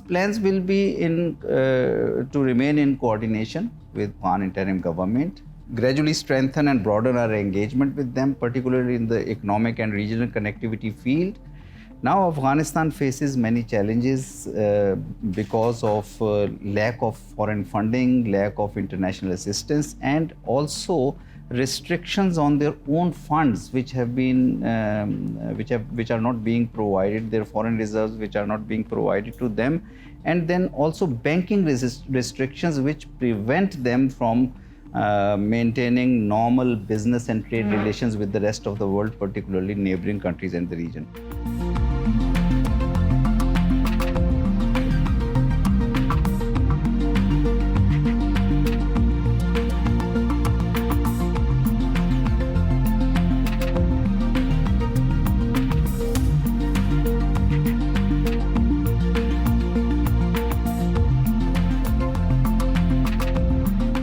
plans will be to remain in coordination with Afghan interim government, gradually strengthen and broaden our engagement with them, particularly in the economic and regional connectivity field. Now Afghanistan faces many challenges because of lack of foreign funding, lack of international assistance, and also restrictions on their own funds, which have been which are not being provided, their foreign reserves which are not being provided to them, and then also banking restrictions which prevent them from maintaining normal business and trade relations with the rest of the world, particularly neighboring countries and the region.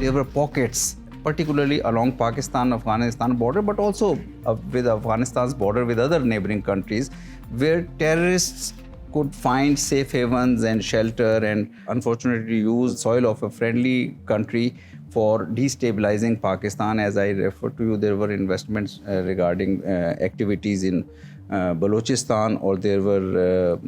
There were pockets, particularly along Pakistan-Afghanistan border, but also with Afghanistan's border with other neighboring countries, where terrorists could find safe havens and shelter and unfortunately use soil of a friendly country for destabilizing Pakistan. As I referred to you, there were investments regarding activities in Balochistan, or there were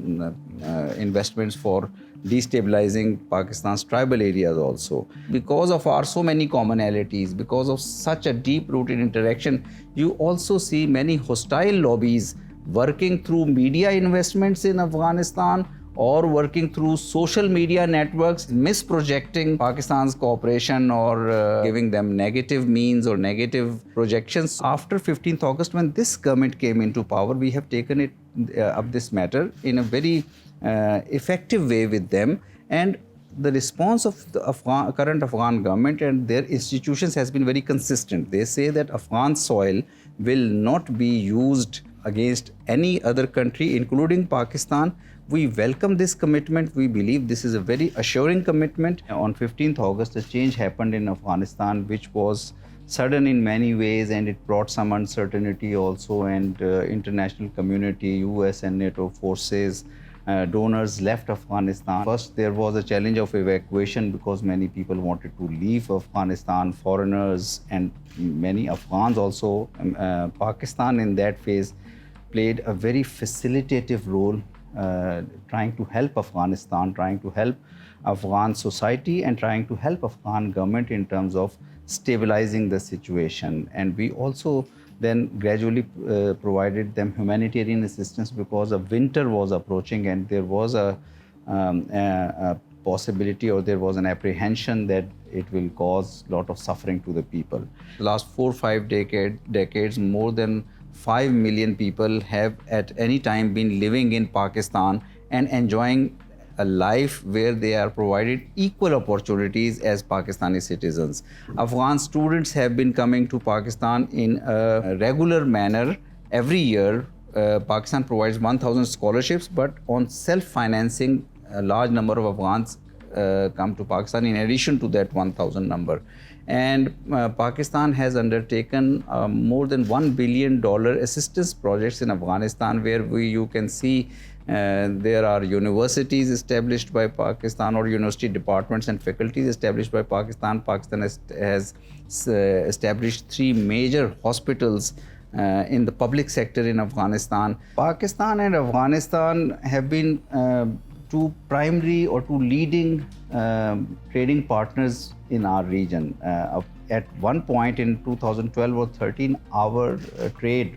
investments for destabilizing Pakistan's tribal areas also. Because of our so many commonalities, because of such a deep-rooted interaction, you also see many hostile lobbies working through media investments in Afghanistan or working through social media networks, misprojecting Pakistan's cooperation or giving them negative means or negative projections. After 15th August, when this government came into power, we have taken it up this matter in a very effective way with them, and the response of the current Afghan government and their institutions has been very consistent. They say that Afghan soil will not be used against any other country, including Pakistan. We welcome this commitment. We believe this is a very assuring commitment. On 15th August, a change happened in Afghanistan, which was sudden in many ways, and it brought some uncertainty also, and international community, US and NATO forces, donors left Afghanistan. First, there was a challenge of evacuation because many people wanted to leave Afghanistan, foreigners and many Afghans also. Pakistan in that phase played a very facilitative role, trying to help Afghanistan, trying to help Afghan society, and trying to help Afghan government in terms of stabilizing the situation. And we also then gradually provided them humanitarian assistance because a winter was approaching, and there was a possibility, or there was an apprehension that it will cause a lot of suffering to the people. The last 4 or 5 decades, more than 5 million people have at any time been living in Pakistan and enjoying a life where they are provided equal opportunities as Pakistani citizens. Afghan students have been coming to Pakistan in a regular manner every year. Pakistan provides 1,000 scholarships, but on self-financing, a large number of Afghans come to Pakistan in addition to that 1,000 number. And Pakistan has undertaken more than $1 billion assistance projects in Afghanistan, where you can see there are universities established by Pakistan, or university departments and faculties established by Pakistan. Pakistan has established 3 major hospitals in the public sector in Afghanistan. Pakistan and Afghanistan have been 2 primary or 2 leading trading partners in our region. At one point in 2012 or 13, our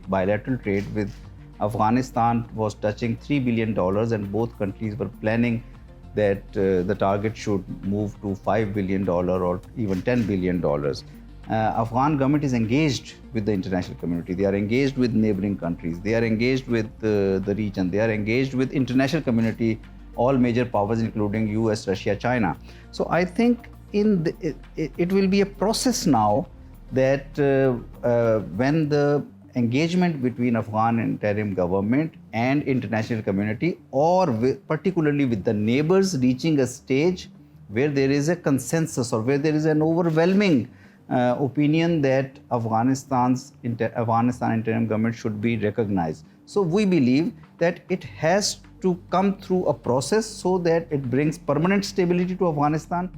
bilateral trade with Afghanistan was touching $3 billion, and both countries were planning that the target should move to $5 billion or even $10 billion. Afghan government is engaged with the international community. They are engaged with neighboring countries. They are engaged with the region. They are engaged with international community, all major powers, including US, Russia, China. So I think it will be a process now that when the engagement between Afghan interim government and international community, or particularly with the neighbors, reaching a stage where there is a consensus, or where there is an overwhelming opinion that Afghanistan interim government should be recognized. So we believe that it has to come through a process so that it brings permanent stability to Afghanistan